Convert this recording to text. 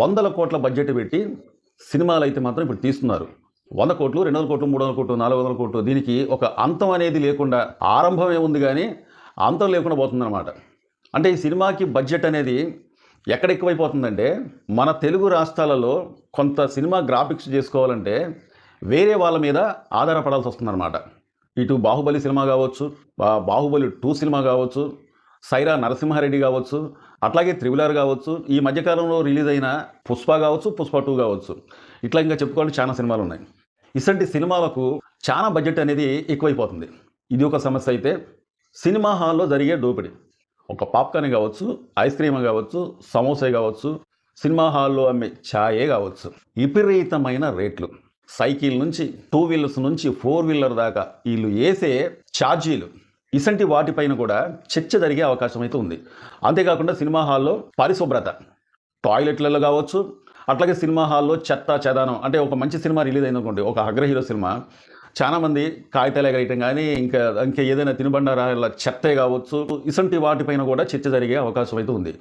వందల కోట్ల బడ్జెట్ పెట్టి సినిమాలైతే మాత్రం ఇప్పుడు తీస్తున్నారు. 100 కోట్లు, 200 కోట్లు, 300 కోట్లు, 400 కోట్లు దీనికి ఒక అంతం అనేది లేకుండా ఆరంభమే ఉంది గానీ, అంతం లేకుండా పోతుందనమాట. అంటే ఈ సినిమాకి బడ్జెట్ అనేది ఎక్కడ ఎక్కువైపోతుందంటే, మన తెలుగు రాష్ట్రాలలో కొంత సినిమా గ్రాఫిక్స్ చేసుకోవాలంటే వేరే వాళ్ళ మీద ఆధారపడాల్సొస్తుందనమాట. ఇటు 'బాహుబలి' సినిమా గావచ్చు, 'బాహుబలి 2' సినిమా గావచ్చు, 'సైరా నరసింహారెడ్డి' గావచ్చు, అట్లాగే 'త్రిబుల్ ఆర్' గావచ్చు, ఈ మధ్యకాలంలో రిలీజ్ అయిన 'పుష్ప' గావచ్చు, 'పుష్ప 2' గావచ్చు. ఇట్లా ఇంకా చెప్పుకోవాలంటే చాలా సినిమాలున్నాయి. ఇసంటి సినిమాలకు చాలా బడ్జెట్ అనేది ఎక్కువైపోతుంది. ఇది ఒక సమస్య అయితే, సినిమా హాల్‌లో జరిగే దోపిడీ. ఒక పాప్‌కార్న్ గావచ్చు, ఐస్ క్రీమ్ గావచ్చు, సమోసే గావచ్చు, సినిమా హాల్‌లో అమ్మే చాయే గావచ్చు. విపరీతమైన రేట్లు. సైకిల్ నుంచి, 2 వీలర్స్ నుంచి, 4 వీలర్ దాకా ఈళ్ళు ఏసే ఛార్జీలు. ఇసంటి వాటిపైన కూడా చర్చ జరిగే అవకాశం అయితే ఉంది. అంతేకాకుండా సినిమా హాల్‌లో పరిశుభ్రత. టాయిలెట్‌లలో గావచ్చు, అట్లాగే సినిమా హాల్‌లో చెత్తా చెదారం అంటే ఒక మంచి సినిమా రిలీజ్ అయిందనుకోండి, ఒక అగ్ర హీరో సినిమా, చాలామంది కాగితాలు ఎగరేయటం గానీ, ఇంకా ఏదైనా తినుబండారాల చెత్తే గావచ్చు, ఇసంటి వాటిపైన కూడా చర్చ జరిగే అవకాశం అయితే ఉంది.